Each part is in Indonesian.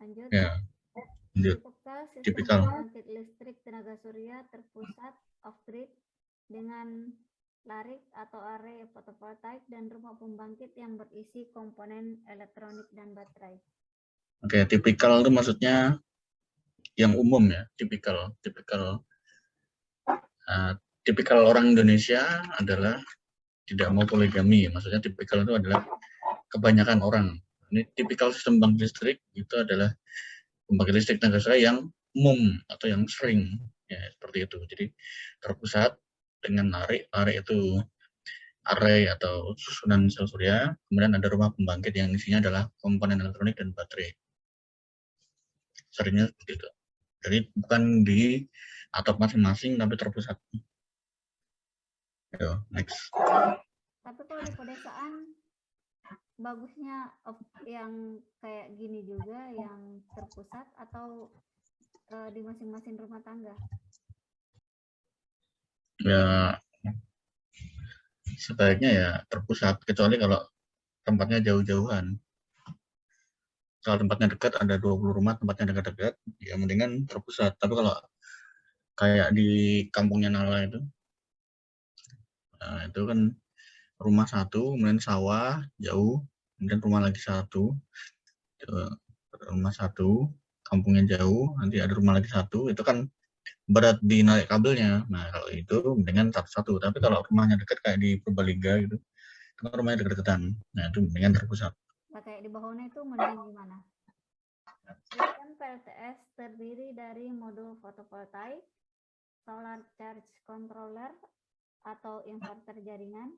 Lanjut. Ya, lanjut. Sistem Tipikal. pembangkit listrik tenaga surya terpusat off-grid dengan larik atau array fotovoltaik dan rumah pembangkit yang berisi komponen elektronik dan baterai. Oke, tipikal itu maksudnya yang umum ya, tipikal orang Indonesia adalah tidak mau poligami. Maksudnya tipikal itu adalah kebanyakan orang. Ini tipikal sistem pembangkit listrik itu adalah pembangkit listrik tenaga surya yang umum atau yang sering, ya seperti itu. Jadi terpusat dengan larik itu array atau susunan sel surya, kemudian ada rumah pembangkit yang isinya adalah komponen elektronik dan baterai. Seringnya seperti itu. Jadi bukan di atap masing-masing tapi terpusat. Yo, next. Tapi kalau di pedesaan bagusnya yang kayak gini juga, yang terpusat atau di masing-masing rumah tangga? Ya, sebaiknya ya terpusat, kecuali kalau tempatnya jauh-jauhan. Kalau tempatnya dekat, ada 20 rumah, tempatnya dekat-dekat, ya mendingan terpusat. Tapi kalau kayak di kampungnya Nala itu, nah itu kan rumah satu, kemudian sawah, jauh, kemudian rumah lagi satu, rumah satu, kampungnya jauh, nanti ada rumah lagi satu, itu kan berat di narik kabelnya. Nah kalau itu mendingan satu-satu. Tapi kalau rumahnya dekat kayak di Purbalingga gitu, itu kan rumahnya dekat-dekatan. Nah itu mendingan terpusat. Nah, kayak di bawahnya itu mending gimana? Sistem PLTS terdiri dari modul fotovoltaik, solar charge controller atau inverter jaringan,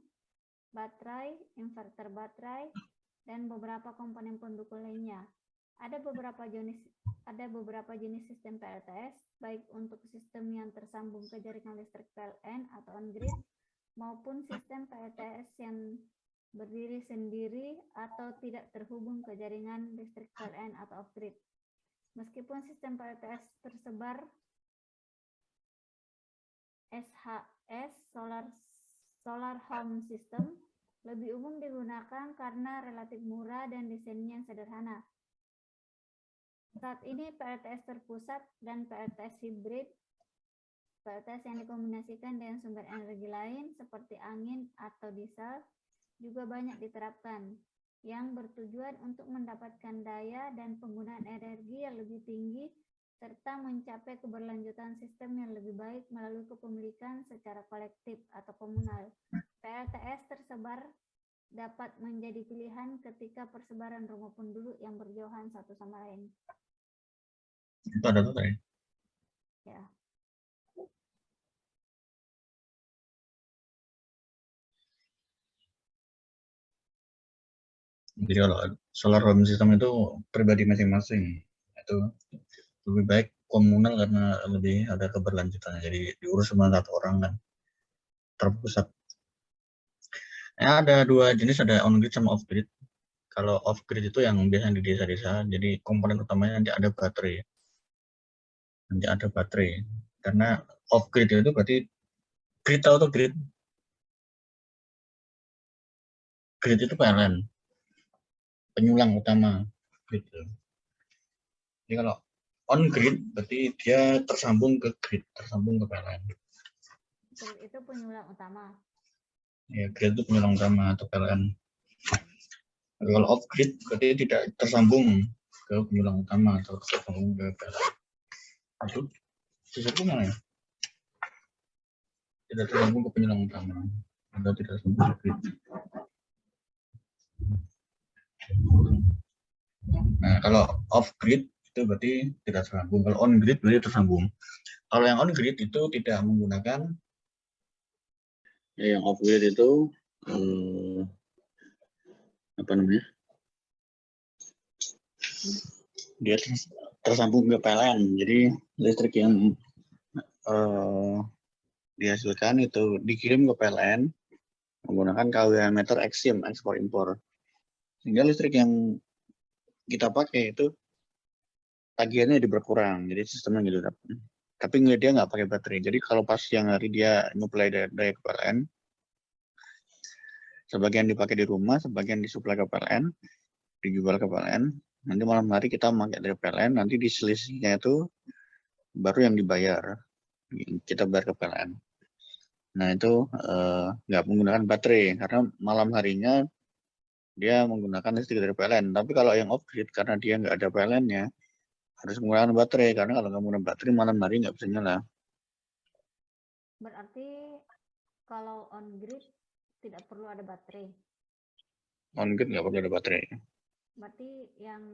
baterai, inverter baterai, dan beberapa komponen pendukung lainnya. Ada beberapa jenis sistem PLTS, baik untuk sistem yang tersambung ke jaringan listrik PLN atau on-grid, maupun sistem PLTS yang berdiri sendiri atau tidak terhubung ke jaringan listrik PLN atau off-grid. Meskipun sistem PLTS tersebar SHS, Solar Home System, lebih umum digunakan karena relatif murah dan desainnya yang sederhana. Saat ini PLTS terpusat dan PLTS hibrid, PLTS yang dikombinasikan dengan sumber energi lain seperti angin atau diesel, juga banyak diterapkan, yang bertujuan untuk mendapatkan daya dan penggunaan energi yang lebih tinggi serta mencapai keberlanjutan sistem yang lebih baik melalui kepemilikan secara kolektif atau komunal. PLTS tersebar dapat menjadi pilihan ketika persebaran rumah penduduk yang berjauhan satu sama lain. Itu ada baterai. Ya. Jadi kalau solar home system itu pribadi masing-masing, itu lebih baik komunal karena lebih ada keberlanjutannya. Jadi diurus sama satu orang kan, terpusat. Ya, ada dua jenis, ada on grid sama off grid. Kalau off grid itu yang biasanya di desa-desa, jadi komponen utamanya nanti ada baterai. Nanti ada baterai. Karena off grid itu berarti grid atau grid. Grid itu PLN. Penyulang utama gitu. Jadi kalau on grid berarti dia tersambung ke grid, tersambung ke PLN. Grid itu penyulang utama. Ya, grid itu penyulang utama atau PLN. Kalau off grid berarti tidak tersambung ke penyulang utama atau tersambung ke PLN. Itu sesuatu mana ya? Tidak tersambung ke penyulang utama atau tidak tersambung ke grid. Nah, kalau off grid itu berarti tidak tersambung. Kalau on grid berarti tersambung. Kalau yang on grid itu tidak menggunakan, ya, yang off grid itu apa namanya? Dia tersambung ke PLN. Jadi listrik yang dihasilkan itu dikirim ke PLN menggunakan KWH meter Exim, ekspor impor. Sehingga listrik yang kita pakai itu tagihannya berkurang, jadi sistemnya gitu. Tapi dia nggak pakai baterai. Jadi kalau pas siang hari dia nyuplai daya ke PLN, sebagian dipakai di rumah, sebagian disuplai ke PLN, dijual ke PLN. Nanti malam hari kita pakai dari PLN, nanti di selisihnya itu baru yang dibayar. Kita bayar ke PLN. Nah itu nggak menggunakan baterai, karena malam harinya dia menggunakan listrik dari PLN. Tapi kalau yang off-grid, karena dia nggak ada PLN-nya, harus menggunakan baterai, karena kalau nggak menggunakan baterai malam hari nggak bisa nyala. Berarti kalau on grid tidak perlu ada baterai. On-grid nggak perlu ada baterai. Berarti yang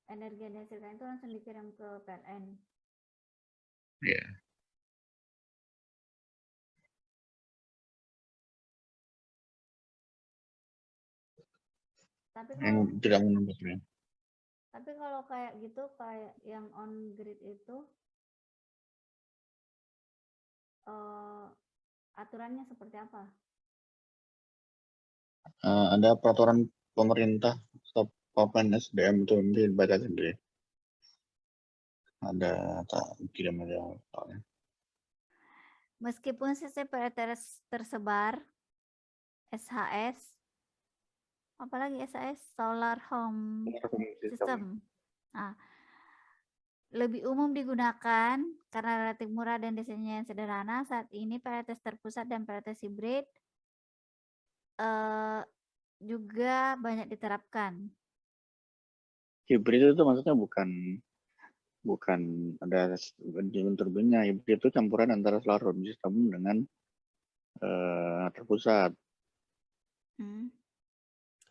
energi yang dihasilkan itu langsung dikirim ke PLN. Iya. Tapi Yang kalau tidak menggunakan baterai. kayak gitu, kayak yang on grid itu aturannya seperti apa? Ada peraturan pemerintah stop PNSDM itu nanti baca sendiri. Ada tidak ada soalnya. Meskipun sistem PLN tersebar SHS, apalagi SHS, Solar Home System. Nah, lebih umum digunakan karena relatif murah dan desainnya yang sederhana. Saat ini PLTS terpusat dan PLTS hybrid juga banyak diterapkan. Hybrid itu maksudnya bukan ada turbinnya. Hybrid itu campuran antara solar home system dengan terpusat.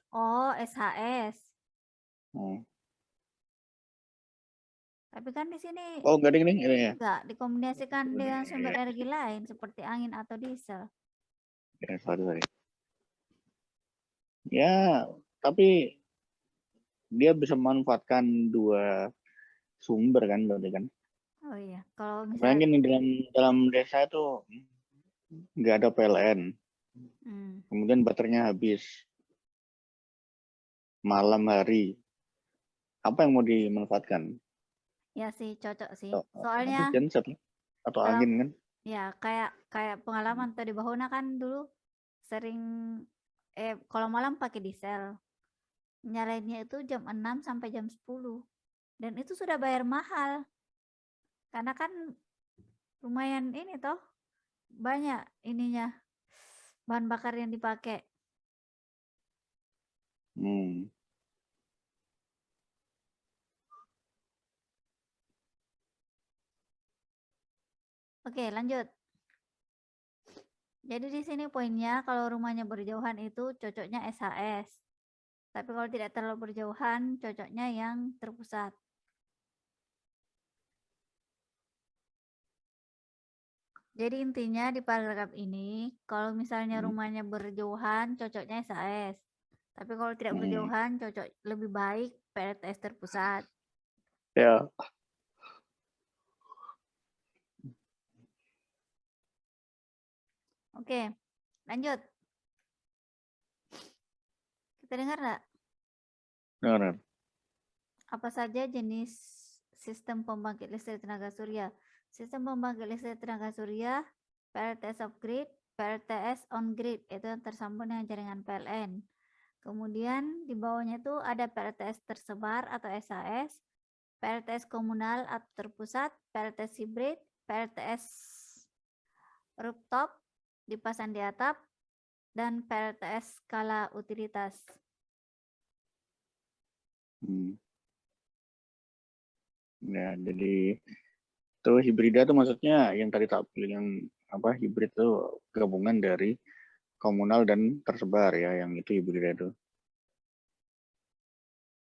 Oh, SHS. Oh. Tapi kan di sini Oh, enggak ini ya. enggak dikombinasikan dengan sumber energi lain seperti angin atau diesel. Ya, sorry. Ya, tapi dia bisa memanfaatkan dua sumber kan berarti kan. Oh iya, kalau Bayangin misalnya dalam desa itu nggak ada PLN. Kemudian baterainya habis. Malam hari. Apa yang mau dimanfaatkan? ya sih cocok sih. Atau Soalnya genset atau kalau angin kan? ya kayak pengalaman tadi Bahuna kan dulu sering kalau malam pakai diesel. Nyalainnya itu jam 6 sampai jam 10. Dan itu sudah bayar mahal. Karena kan lumayan ini toh banyak ininya bahan bakar yang dipakai. Oke, lanjut. Jadi di sini poinnya kalau rumahnya berjauhan itu cocoknya SHS. Tapi kalau tidak terlalu berjauhan cocoknya yang terpusat. Jadi intinya di paragraf ini kalau misalnya rumahnya berjauhan cocoknya SHS. Tapi kalau tidak berjauhan cocok lebih baik PLTS terpusat. Ya. Oke, lanjut. Kita dengar nggak? Dengar. Apa saja jenis sistem pembangkit listrik tenaga surya? Sistem pembangkit listrik tenaga surya, PLTS off grid, PLTS on grid, itu yang tersambung dengan jaringan PLN. Kemudian di bawahnya itu ada PLTS tersebar atau SHS, PLTS komunal atau terpusat, PLTS hybrid, PLTS rooftop dipasang di atap, dan PLTS skala utilitas. Ya, jadi itu hibrida itu maksudnya yang tadi tak pilih yang apa hibrid itu gabungan dari komunal dan tersebar ya, yang itu hibrida itu.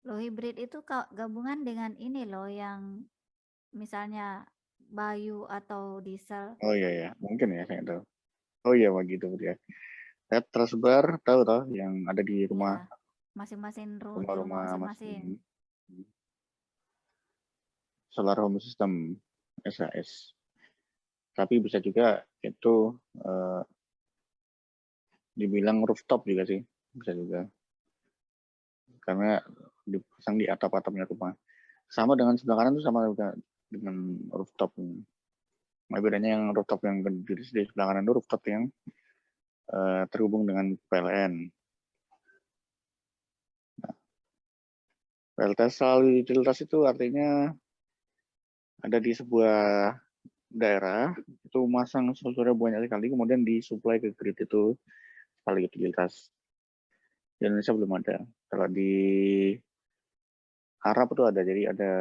Loh, hibrid itu gabungan dengan ini loh yang misalnya Bayu atau diesel. Oh iya, mungkin ya saya tahu. Oh iya begitu ya. Saya tersebar tahu yang ada di rumah masing-masing rumah-rumah masing-masing. Solar home system SHS. Tapi bisa juga itu dibilang rooftop juga sih, bisa juga. Karena dipasang di atap-atapnya rumah. Sama dengan sebelah kanan itu sama juga dengan rooftop. Nah, bedanya yang rooftop yang berdiri di sebelah kanan itu rooftop yang terhubung dengan PLN. PLTS selalu utilitas itu artinya ada di sebuah daerah, itu masang strukturnya banyak sekali, kemudian disuplai ke grid itu sekali utilitas. Di Indonesia belum ada. Kalau di Arab itu ada, jadi ada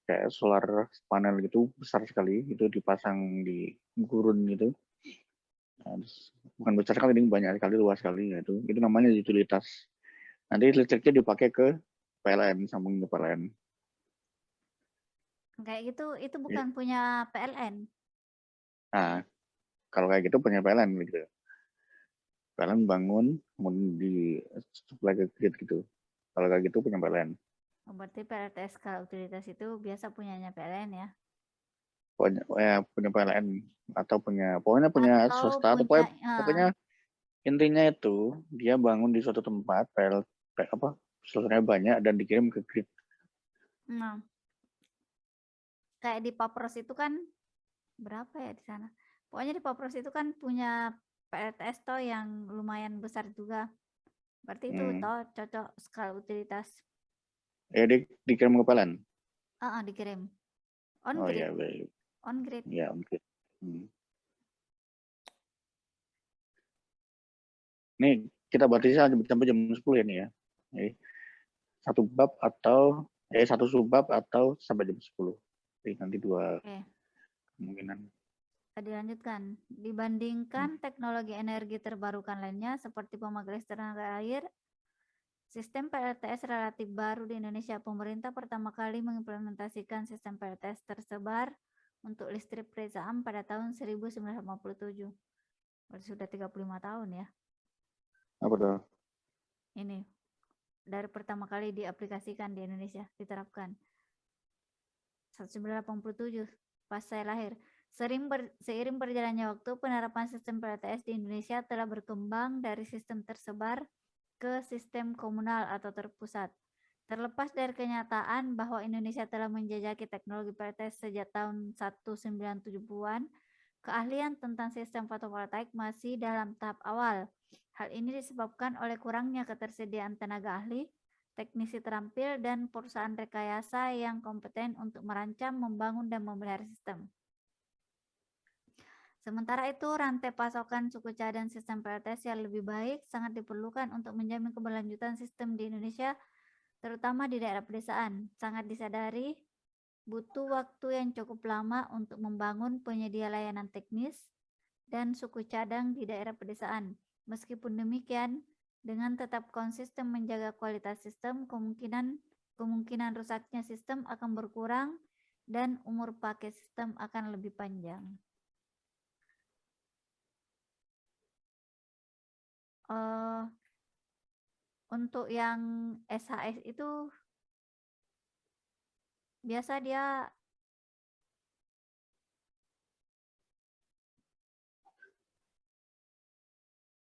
kayak solar panel gitu besar sekali, itu dipasang di gurun gitu. Nah, bukan besar sekali, ini banyak sekali, luas sekali, ya itu namanya utilitas. Nanti listriknya dipakai ke PLN, sambung ke PLN. Kayak gitu, itu bukan punya PLN. Nah, kalau kayak gitu punya PLN gitu. PLN bangun, kemudian di supply ke grid gitu. Kalau kayak gitu punya PLN. Oh, berarti PLTS kalau utilitas itu biasa punyanya PLN ya? Punya PLN atau pokoknya punya Atau swasta, atau punya, pokoknya intinya itu dia bangun di suatu tempat, seluruhnya banyak dan dikirim ke grid. nah, kayak di Papros itu kan berapa ya di sana? Pokoknya di Papros itu kan punya PLTS toh yang lumayan besar juga. Berarti itu toh cocok skala utilitas. Ya dikirim ke PLN. Dikirim. On Oh grid. ya, baik. On grid. Ya, oke. Ini kita berarti sampai jam 10 ya nih ya. Satu subbab atau sampai jam 10. Jadi nanti dua kemungkinan. Dilanjutkan. Dibandingkan teknologi energi terbarukan lainnya seperti pembangkit tenaga air, sistem PLTS relatif baru di Indonesia. Pemerintah pertama kali mengimplementasikan sistem PLTS tersebar untuk listrik pedesaan pada tahun 1957. Berarti sudah 35 tahun ya. Apa tuh? Ini dari pertama kali diaplikasikan di Indonesia, diterapkan. 1987 pas saya lahir. Seiring berjalannya waktu, penerapan sistem PLTS di Indonesia telah berkembang dari sistem tersebar ke sistem komunal atau terpusat. Terlepas dari kenyataan bahwa Indonesia telah menjajaki teknologi PLTS sejak tahun 1970-an, keahlian tentang sistem fotovoltaik masih dalam tahap awal. Hal ini disebabkan oleh kurangnya ketersediaan tenaga ahli, teknisi terampil, dan perusahaan rekayasa yang kompeten untuk merancang, membangun, dan memelihara sistem. Sementara itu, rantai pasokan suku cadang sistem PLTS yang lebih baik sangat diperlukan untuk menjamin keberlanjutan sistem di Indonesia, terutama di daerah pedesaan. Sangat disadari, butuh waktu yang cukup lama untuk membangun penyedia layanan teknis dan suku cadang di daerah pedesaan. Meskipun demikian, dengan tetap konsisten menjaga kualitas sistem, kemungkinan rusaknya sistem akan berkurang dan umur pakai sistem akan lebih panjang. Untuk yang SHS itu biasa dia